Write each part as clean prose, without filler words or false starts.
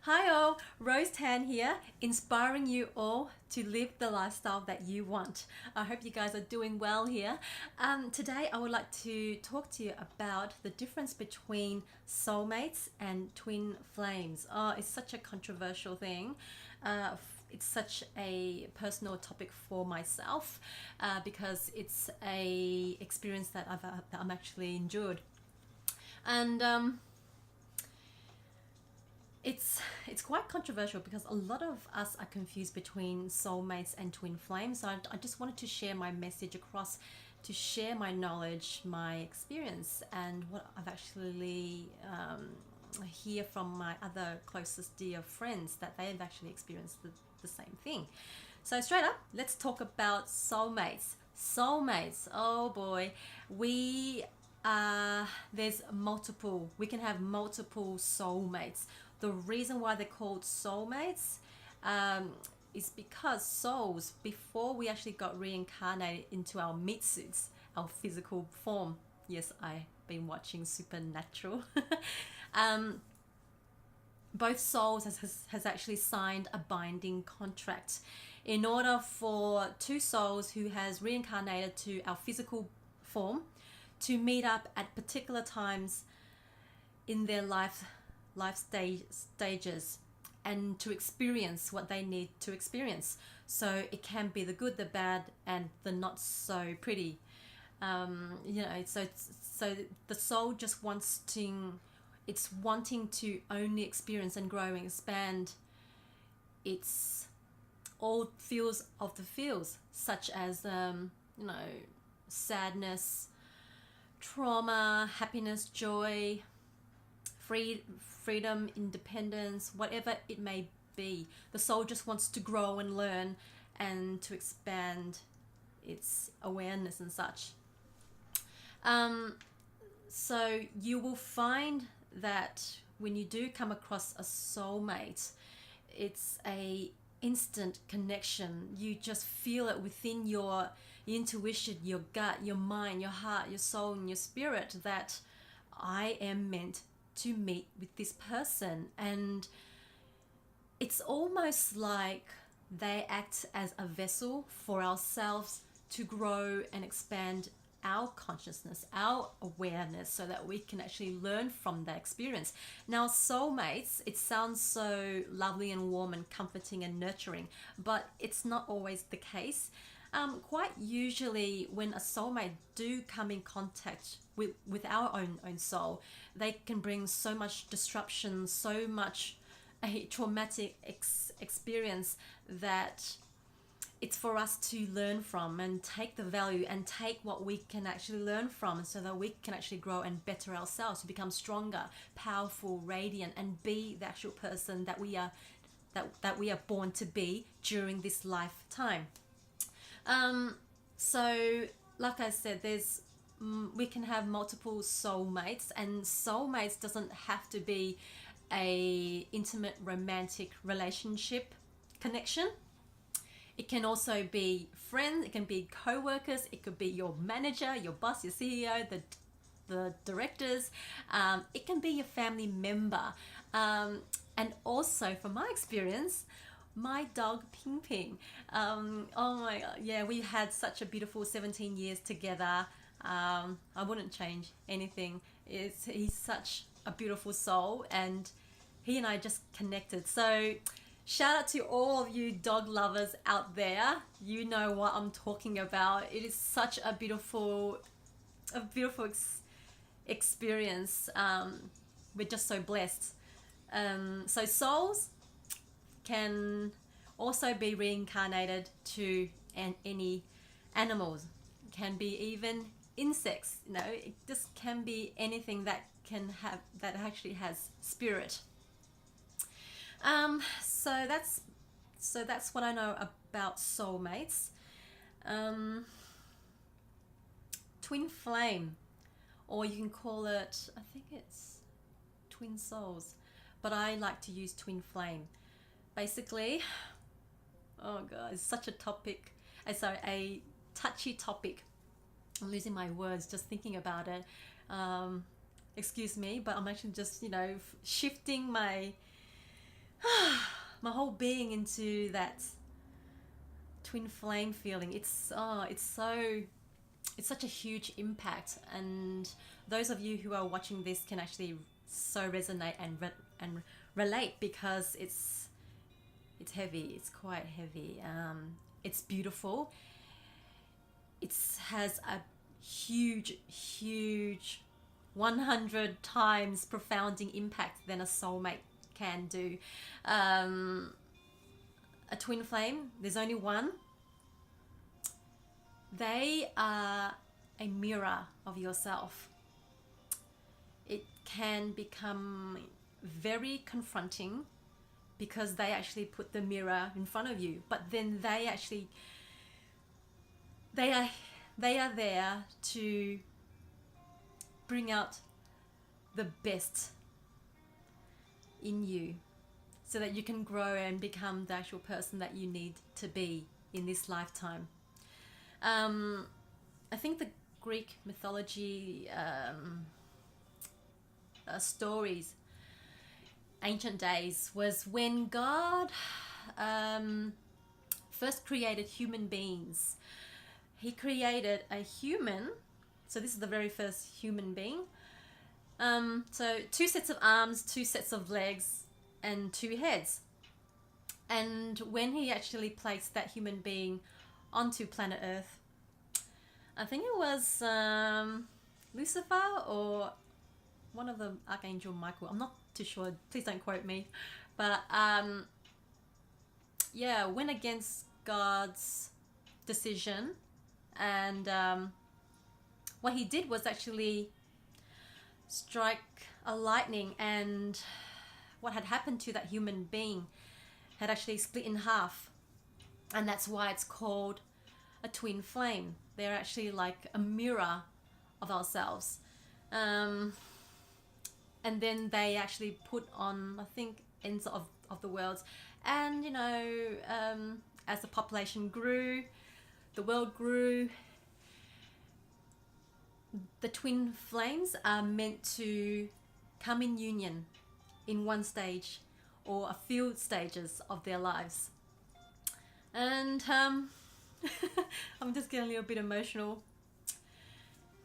Hi all, Rose Tan here, inspiring you all to live the lifestyle that you want. I hope you guys are doing well here. Today I would like to talk to you about the difference between soulmates and twin flames. Oh, it's such a controversial thing. It's such a personal topic for myself because it's a experience that I'm actually endured. And it's quite controversial because a lot of us are confused between soulmates and twin flames. So I just wanted to share my message across, to share my knowledge, my experience, and what I've actually hear from my other closest dear friends that they've actually experienced the same thing. So straight up, let's talk about soulmates. Soulmates, oh boy, there's multiple, we can have multiple soulmates. The reason why they're called soulmates is because souls, before we actually got reincarnated into our meat suits, our physical form, yes, I've been watching Supernatural, both souls has actually signed a binding contract. In order for two souls who has reincarnated to our physical form to meet up at particular times in their life stages and to experience what they need to experience. So it can be the good, the bad, and the not so pretty. So the soul just it's wanting to only experience and grow and expand its all feels of the feels, such as sadness, trauma, happiness, joy, freedom, independence, whatever it may be. The soul just wants to grow and learn and to expand its awareness and such. So you will find that when you do come across a soulmate, it's a instant connection. You just feel it within your intuition, your gut, your mind, your heart, your soul, and your spirit that I am meant to meet with this person. And it's almost like they act as a vessel for ourselves to grow and expand our consciousness, our awareness, so that we can actually learn from that experience. Now, soulmates, it sounds so lovely and warm and comforting and nurturing, but it's not always the case. Quite usually when a soulmate do come in contact with our own soul, they can bring so much disruption, so much a traumatic experience that it's for us to learn from and take the value and take what we can actually learn from, so that we can actually grow and better ourselves to become stronger, powerful, radiant, and be the actual person that we are born to be during this lifetime. So like I said, we can have multiple soulmates, and soulmates doesn't have to be a intimate romantic relationship connection. It can also be friends, it can be co-workers, it could be your manager, your boss, your CEO, the directors, it can be your family member. And also from my experience, my dog Ping Ping. Oh my god, yeah, we had such a beautiful 17 years together. I wouldn't change anything. He's such a beautiful soul, and he and I just connected. So shout out to all of you dog lovers out there. You know what I'm talking about. It is such a beautiful experience. We're just so blessed. So souls can also be reincarnated to any animals. It can be even insects. It just can be anything that actually has spirit. So that's what I know about soulmates. Twin flame, or you can call it, I think it's twin souls, but I like to use twin flame. Basically, oh god, it's such a topic. A touchy topic. I'm losing my words just thinking about it. Excuse me, but I'm actually just shifting my my whole being into that twin flame feeling. It's such a huge impact, and those of you who are watching this can actually so resonate and relate, because it's heavy. It's quite heavy. It's beautiful. It has a huge 100 times profounding impact than a soulmate can do. A twin flame, there's only one. They are a mirror of yourself. It can become very confronting because they actually put the mirror in front of you, but then they are there to bring out the best in you, so that you can grow and become the actual person that you need to be in this lifetime. I think the Greek mythology stories, ancient days, was when God first created human beings. He created a human, so this is the very first human being. So 2 sets of arms, 2 sets of legs, and 2 heads. And when he actually placed that human being onto planet Earth, I think it was Lucifer or one of the Archangel Michael, I'm not too sure, please don't quote me, but yeah, went against God's decision, and what he did was actually strike a lightning, and what had happened to that human being had actually split in half, and that's why it's called a twin flame. They're actually like a mirror of ourselves. And then they actually put on, I think, ends of the worlds. And, you know, as the population grew, the world grew, the twin flames are meant to come in union in one stage or a few stages of their lives. And I'm just getting a little bit emotional.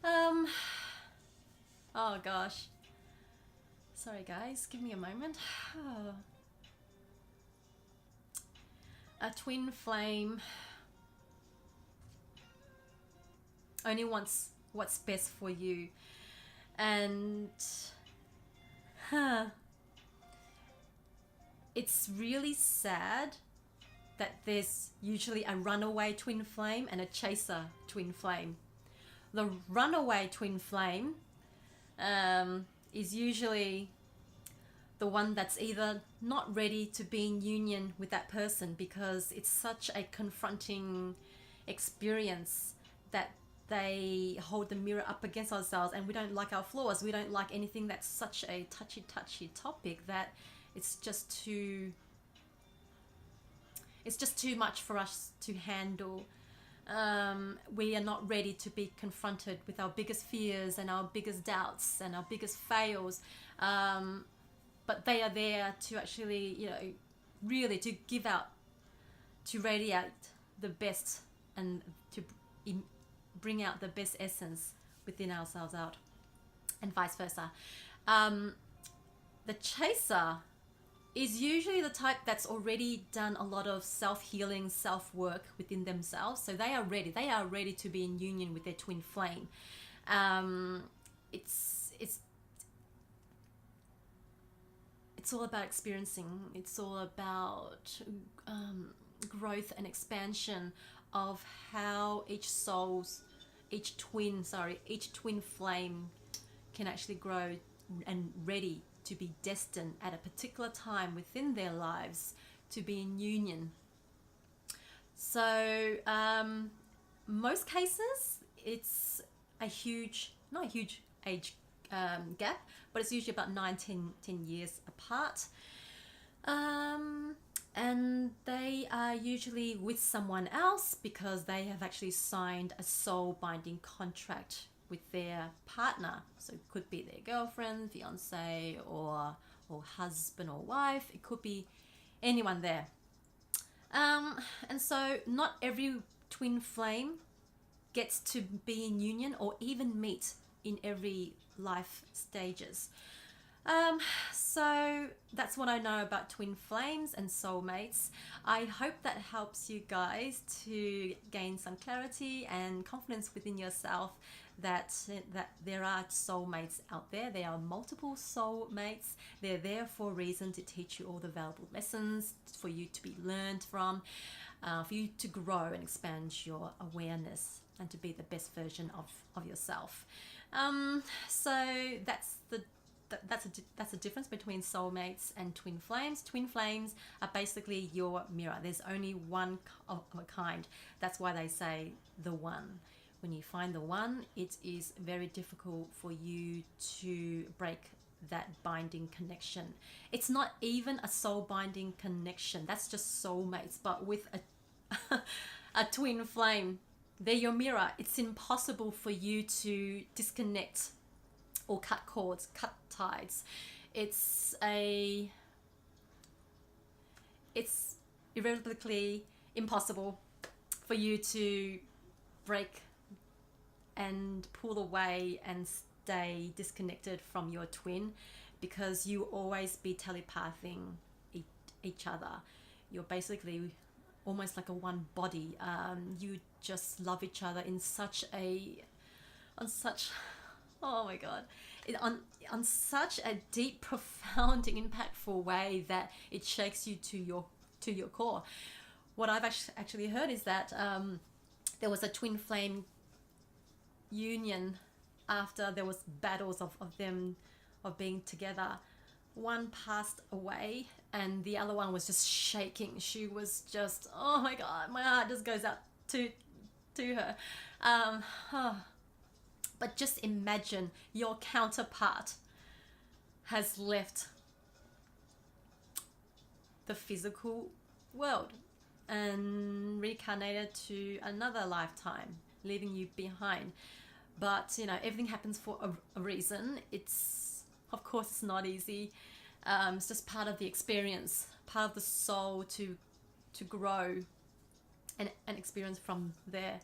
Oh gosh. Sorry guys, give me a moment. A twin flame only wants what's best for you. And it's really sad that there's usually a runaway twin flame and a chaser twin flame. The runaway twin flame is usually the one that's either not ready to be in union with that person because it's such a confronting experience that they hold the mirror up against ourselves, and we don't like our flaws. We don't like anything that's such a touchy topic that it's just too much for us to handle. We are not ready to be confronted with our biggest fears and our biggest doubts and our biggest fails. But they are there to actually, you know, really to give out, to radiate the best and to bring out the best essence within ourselves out, and vice versa. The chaser is usually the type that's already done a lot of self-healing, self-work within themselves. So they are ready to be in union with their twin flame. It's all about experiencing. It's all about growth and expansion of how each twin flame can actually grow and ready to be destined at a particular time within their lives to be in union. So most cases it's not a huge age gap, but it's usually about 10 years apart. And they are usually with someone else because they have actually signed a soul binding contract with their partner. So it could be their girlfriend, fiance, or or husband or wife. It could be anyone there. And so not every twin flame gets to be in union or even meet in every life stages. So that's what I know about twin flames and soulmates. I hope that helps you guys to gain some clarity and confidence within yourself that there are soulmates out there. There are multiple soulmates. They're there for a reason, to teach you all the valuable lessons for you to be learned from, for you to grow and expand your awareness and to be the best version of yourself. So that's a difference between soulmates and twin flames. Twin flames are basically your mirror. There's only one of a kind. That's why they say the one. When you find the one, it is very difficult for you to break that binding connection. It's not even a soul binding connection. That's just soulmates. But with a twin flame, they're your mirror. It's impossible for you to disconnect or cut cords, cut ties. It's irrevocably impossible for you to break and pull away and stay disconnected from your twin, because you always be telepathing each other. You're basically almost like a one body. You just love each other in oh my God, on such a deep, profound, impactful way that it shakes you to your core. What I've actually heard is that there was a twin flame union after there was battles of being together. One passed away and the other one was just shaking. She was just, oh my God, my heart just goes out to her. But just imagine your counterpart has left the physical world and reincarnated to another lifetime, leaving you behind. But you know, everything happens for a reason. Of course it's not easy. It's just part of the experience, part of the soul to grow and experience from there.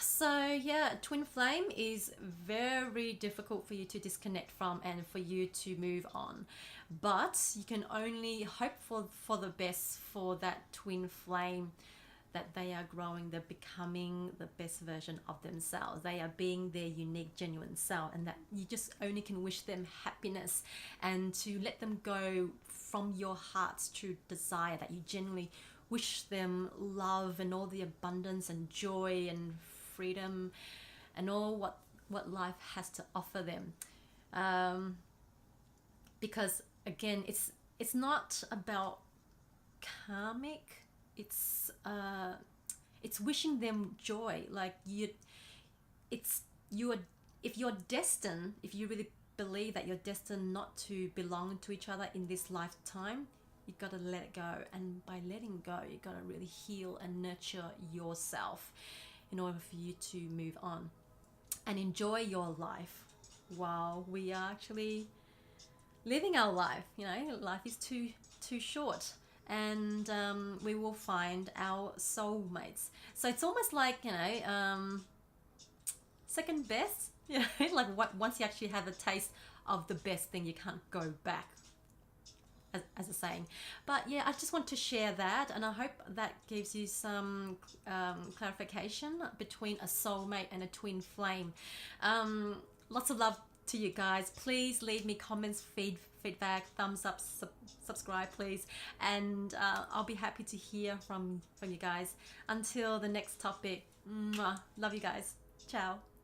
So yeah, twin flame is very difficult for you to disconnect from and for you to move on. But you can only hope for the best for that twin flame, that they are growing, they're becoming the best version of themselves. They are being their unique, genuine self, and that you just only can wish them happiness and to let them go from your heart's true desire, that you genuinely wish them love and all the abundance and joy and freedom and all what life has to offer them. Because again, it's not about karmic. It's wishing them joy. Like if you're destined, if you really believe that you're destined not to belong to each other in this lifetime, you've got to let it go. And by letting go, you've got to really heal and nurture yourself in order for you to move on and enjoy your life while we are actually living our life. You know, life is too short. And we will find our soulmates. So it's almost like, you know, second best. You know, like once you actually have a taste of the best thing, you can't go back, as a saying. But yeah, I just want to share that, and I hope that gives you some clarification between a soulmate and a twin flame. Lots of love to you guys. Please leave me comments, feedback, thumbs up, subscribe please, and I'll be happy to hear from you guys. Until the next topic, mwah, love you guys. Ciao.